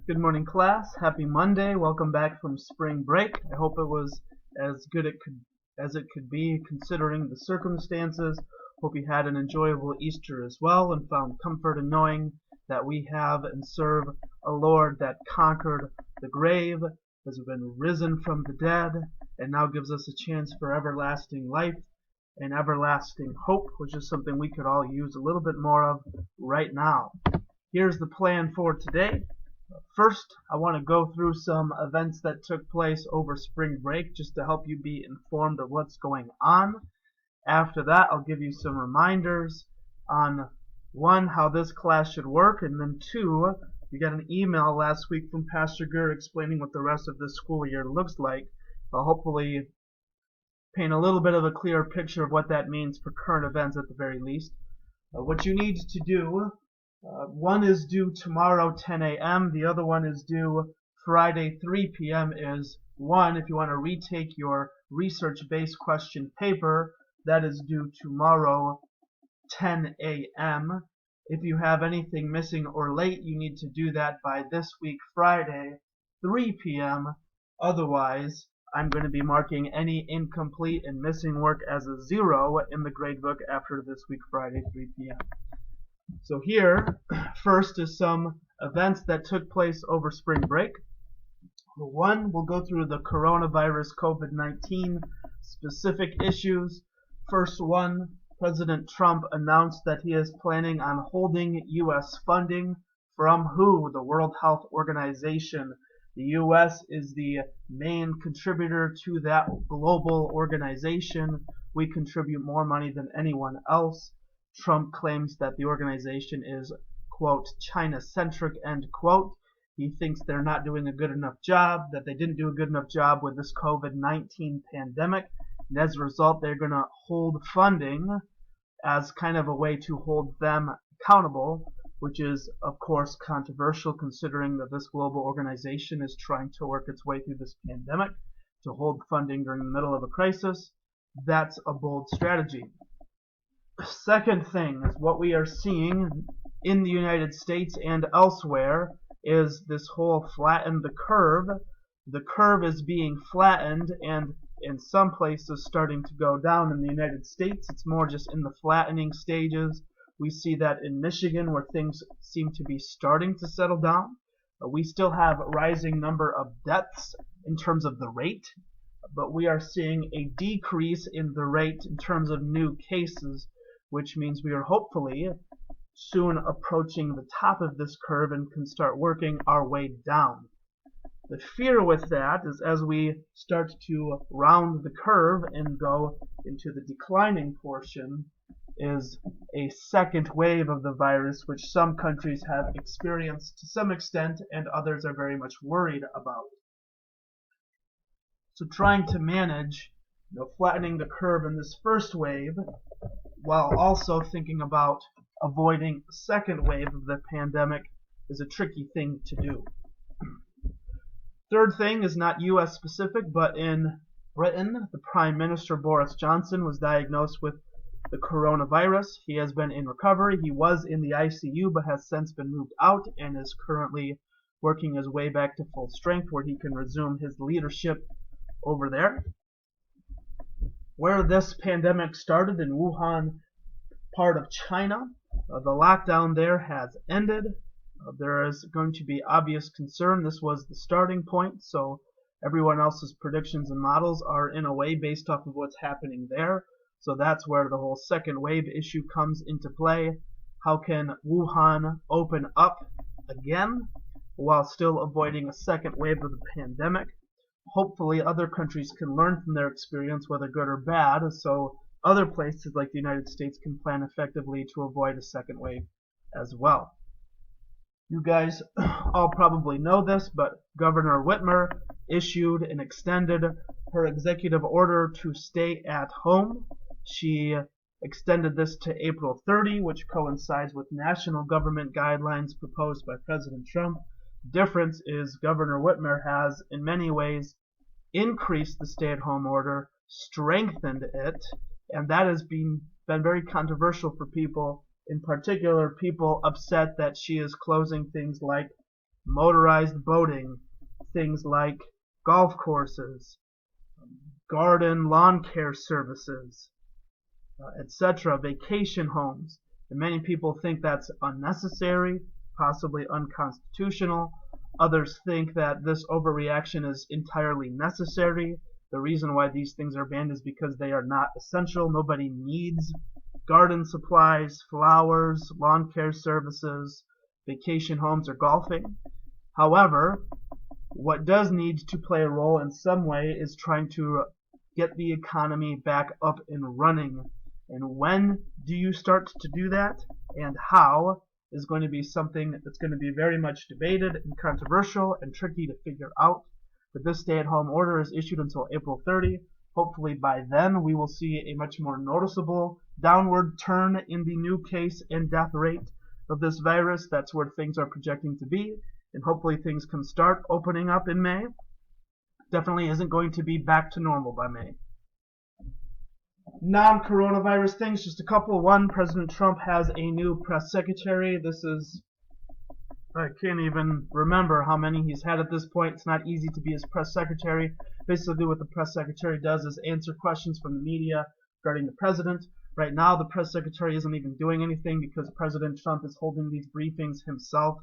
Good morning, class. Happy Monday. Welcome back from spring break. I hope it was as good as it could be considering the circumstances. Hope you had an enjoyable Easter as well and found comfort in knowing that we have and serve a Lord that conquered the grave, has been risen from the dead, and now gives us a chance for everlasting life and everlasting hope, which is something we could all use a little bit more of right now. Here's the plan for today. First, I want to go through some events that took place over spring break just to help you be informed of what's going on. After that, I'll give you some reminders on one, how this class should work, and then two, you got an email last week from Pastor Gurr explaining what the rest of this school year looks like. I'll hopefully paint a little bit of a clearer picture of what that means for current events at the very least. What you need to do, one is due tomorrow 10 a.m. The other one is due Friday 3 p.m. is one. If you want to retake your research-based question paper, that is due tomorrow 10 a.m. If you have anything missing or late, you need to do that by this week Friday 3 p.m. Otherwise, I'm going to be marking any incomplete and missing work as a 0 in the gradebook after this week Friday 3 p.m. So here, first is some events that took place over spring break. One, we'll go through the coronavirus COVID-19 specific issues. First one, President Trump announced that he is planning on holding U.S. funding from WHO, the World Health Organization. The U.S. is the main contributor to that global organization. We contribute more money than anyone else. Trump claims that the organization is, quote, China-centric, end quote. He thinks they're not doing a good enough job, that they didn't do a good enough job with this COVID-19 pandemic. And as a result, they're going to hold funding as kind of a way to hold them accountable, which is, of course, controversial considering that this global organization is trying to work its way through this pandemic to hold funding during the middle of a crisis. That's a bold strategy. Second thing is what we are seeing in the United States and elsewhere is this whole flatten the curve. The curve is being flattened and in some places starting to go down. In the United States, it's more just in the flattening stages. We see that in Michigan where things seem to be starting to settle down. We still have a rising number of deaths in terms of the rate, but we are seeing a decrease in the rate in terms of new cases, which means we are hopefully soon approaching the top of this curve and can start working our way down. The fear with that is as we start to round the curve and go into the declining portion is a second wave of the virus, which some countries have experienced to some extent and others are very much worried about. So trying to manage flattening the curve in this first wave while also thinking about avoiding a second wave of the pandemic is a tricky thing to do. Third thing is not U.S. specific, but in Britain, the Prime Minister Boris Johnson was diagnosed with the coronavirus. He has been in recovery. He was in the ICU but has since been moved out and is currently working his way back to full strength where he can resume his leadership over there. Where this pandemic started in Wuhan, part of China, the lockdown there has ended. There is going to be obvious concern. This was the starting point, so everyone else's predictions and models are in a way based off of what's happening there. So that's where the whole second wave issue comes into play. How can Wuhan open up again while still avoiding a second wave of the pandemic? Hopefully other countries can learn from their experience, whether good or bad, so other places like the United States can plan effectively to avoid a second wave as well. You guys all probably know this, but Governor Whitmer issued and extended her executive order to stay at home. She extended this to April 30, which coincides with national government guidelines proposed by President Trump. Difference is Governor Whitmer has in many ways increased the stay-at-home order, strengthened it, and that has been very controversial for people, in particular people upset that she is closing things like motorized boating, things like golf courses, garden lawn care services, etc., vacation homes. And many people think that's unnecessary, possibly unconstitutional. Others think that this overreaction is entirely necessary. The reason why these things are banned is because they are not essential. Nobody needs garden supplies, flowers, lawn care services, vacation homes, or golfing. However, what does need to play a role in some way is trying to get the economy back up and running. And when do you start to do that, and how, is going to be something that's going to be very much debated and controversial and tricky to figure out. But this stay-at-home order is issued until April 30. Hopefully by then we will see a much more noticeable downward turn in the new case and death rate of this virus. That's where things are projecting to be, and hopefully things can start opening up in May. Definitely isn't going to be back to normal by May. Non-coronavirus things, just a couple. One, President Trump has a new press secretary. I can't even remember how many he's had at this point. It's not easy to be his press secretary. Basically what the press secretary does is answer questions from the media regarding the president. Right now the press secretary isn't even doing anything because President Trump is holding these briefings himself.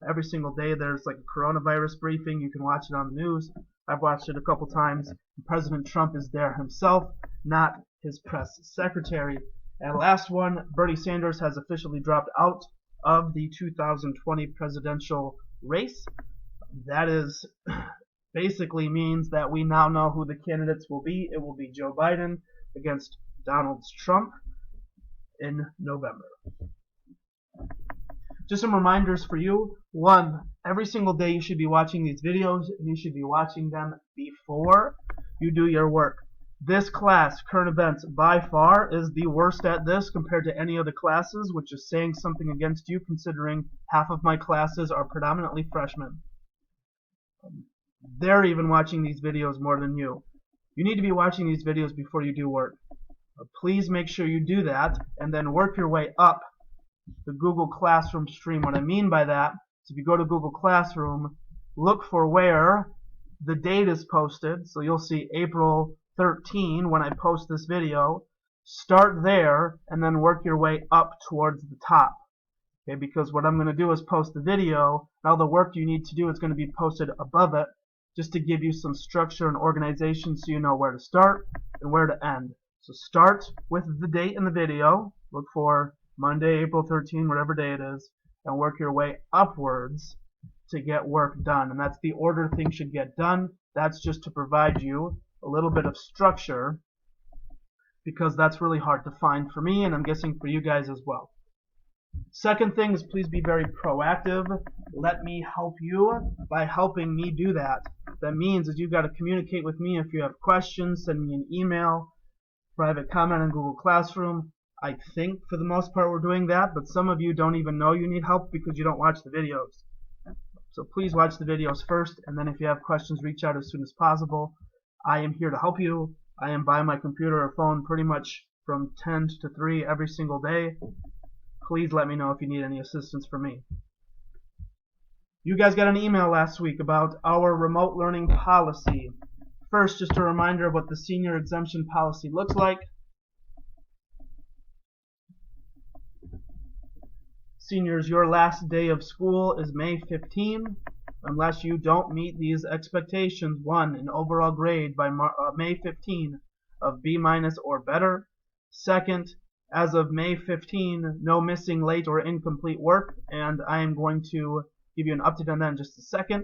Every single day there's like a coronavirus briefing. You can watch it on the news. I've watched it a couple times. President Trump is there himself, not his press secretary. And last one, Bernie Sanders has officially dropped out of the 2020 presidential race. That is basically means that we now know who the candidates will be. It will be Joe Biden against Donald Trump in November. Just some reminders for you. One, every single day you should be watching these videos, and you should be watching them before you do your work. This class, current events, by far is the worst at this compared to any other classes, which is saying something against you considering half of my classes are predominantly freshmen. They're even watching these videos more than you. You need to be watching these videos before you do work. Please make sure you do that and then work your way up the Google Classroom stream. What I mean by that is if you go to Google Classroom, look for where the date is posted. So you'll see April 13 when I post this video. Start there and then work your way up towards the top. Okay, because what I'm going to do is post the video, and all the work you need to do is going to be posted above it, just to give you some structure and organization so you know where to start and where to end. So start with the date in the video, look for Monday, April 13, whatever day it is, and work your way upwards to get work done. And that's the order things should get done. That's just to provide you a little bit of structure, because that's really hard to find for me, and I'm guessing for you guys as well. Second thing is, please be very proactive. Let me help you by helping me do that. That means is you've got to communicate with me. If you have questions, send me an email, private comment on Google Classroom. I think for the most part we're doing that, but some of you don't even know you need help because you don't watch the videos. So please watch the videos first, and then if you have questions, reach out as soon as possible. I am here to help you. I am by my computer or phone pretty much from 10 to 3 every single day. Please let me know if you need any assistance from me. You guys got an email last week about our remote learning policy. First, just a reminder of what the senior exemption policy looks like. Seniors, your last day of school is May 15. Unless you don't meet these expectations. 1, an overall grade by May 15 of B- or better. Second, as of May 15, no missing, late, or incomplete work, and I am going to give you an update on that in just a second.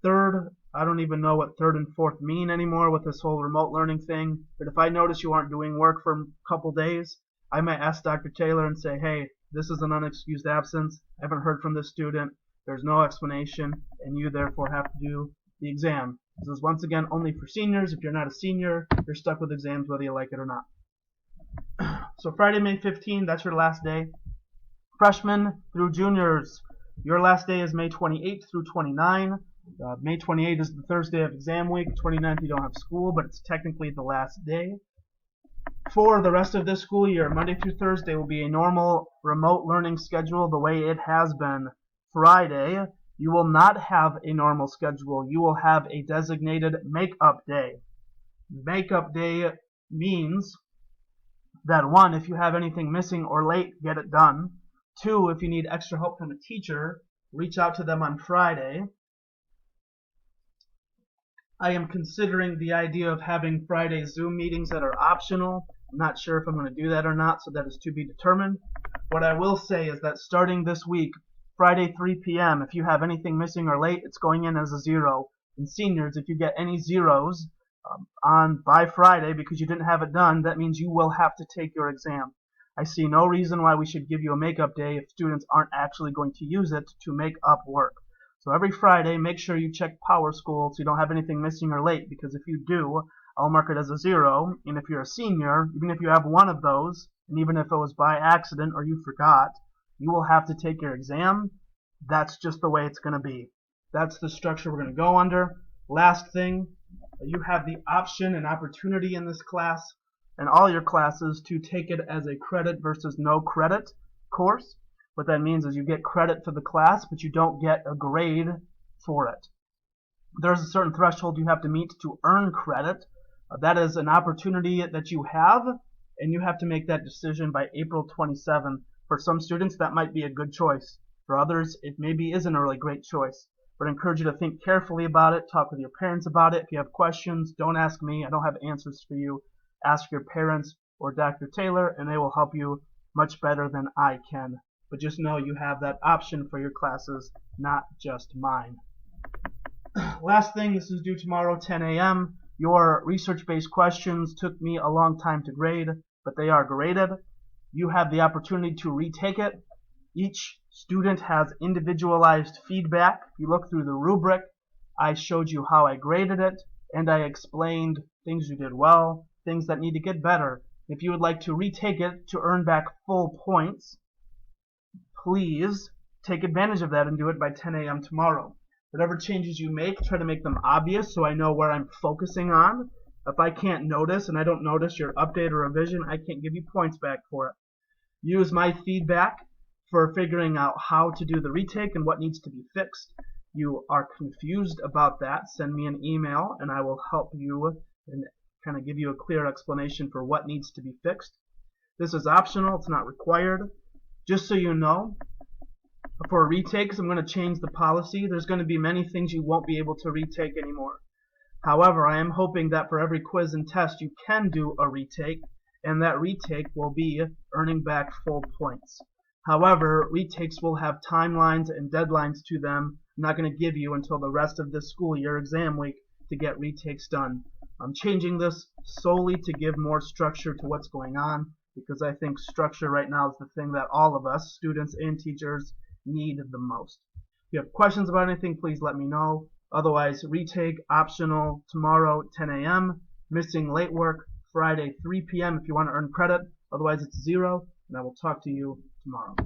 Third, I don't even know what third and fourth mean anymore with this whole remote learning thing, but if I notice you aren't doing work for a couple days, I might ask Dr. Taylor and say, hey, this is an unexcused absence. I haven't heard from this student. There's no explanation, and you therefore have to do the exam. This is once again only for seniors. If you're not a senior, you're stuck with exams whether you like it or not. So Friday, May 15, that's your last day. Freshmen through juniors, your last day is May 28th through 29. May 28th is the Thursday of exam week. 29th you don't have school, but it's technically the last day. For the rest of this school year, Monday through Thursday will be a normal remote learning schedule the way it has been. Friday, You will not have a normal schedule. You will have a designated make-up day. Make-up day means that 1, if you have anything missing or late, get it done. 2, if you need extra help from a teacher, reach out to them on Friday. I am considering the idea of having Friday Zoom meetings that are optional. I'm not sure if I'm going to do that or not, so that is to be determined. What I will say is that starting this week, Friday 3 p.m., if you have anything missing or late, it's going in as a 0. And seniors, if you get any zeros by Friday because you didn't have it done, that means you will have to take your exam. I see no reason why we should give you a make-up day if students aren't actually going to use it to make up work. So every Friday, make sure you check PowerSchool so you don't have anything missing or late, because if you do, I'll mark it as a 0. And if you're a senior, even if you have one of those, and even if it was by accident or you forgot, you will have to take your exam. That's just the way it's going to be. That's the structure we're going to go under. Last thing, you have the option and opportunity in this class and all your classes to take it as a credit versus no credit course. What that means is you get credit for the class, but you don't get a grade for it. There's a certain threshold you have to meet to earn credit. That is an opportunity that you have, and you have to make that decision by April 27. For some students, that might be a good choice. For others, it maybe isn't a really great choice. But I encourage you to think carefully about it, talk with your parents about it. If you have questions, don't ask me. I don't have answers for you. Ask your parents or Dr. Taylor, and they will help you much better than I can. But just know you have that option for your classes, not just mine. Last thing, this is due tomorrow, 10 a.m. Your research-based questions took me a long time to grade, but they are graded. You have the opportunity to retake it. Each student has individualized feedback. If you look through the rubric, I showed you how I graded it, and I explained things you did well, things that need to get better. If you would like to retake it to earn back full points, please take advantage of that and do it by 10 a.m. tomorrow. Whatever changes you make, try to make them obvious so I know where I'm focusing on. If I can't notice and I don't notice your update or revision, I can't give you points back for it. Use my feedback for figuring out how to do the retake and what needs to be fixed. You are confused about that, send me an email and I will help you and kind of give you a clear explanation for what needs to be fixed. This is optional, it's not required. Just so you know, for retakes, I'm going to change the policy. There's going to be many things you won't be able to retake anymore. However, I am hoping that for every quiz and test you can do a retake, and that retake will be earning back full points. However, retakes will have timelines and deadlines to them. I'm not going to give you until the rest of this school year exam week to get retakes done. I'm changing this solely to give more structure to what's going on, because I think structure right now is the thing that all of us, students and teachers, need the most. If you have questions about anything, please let me know. Otherwise, retake optional tomorrow 10 a.m. Missing late work Friday 3 p.m. if you want to earn credit. Otherwise, it's 0, and I will talk to you tomorrow.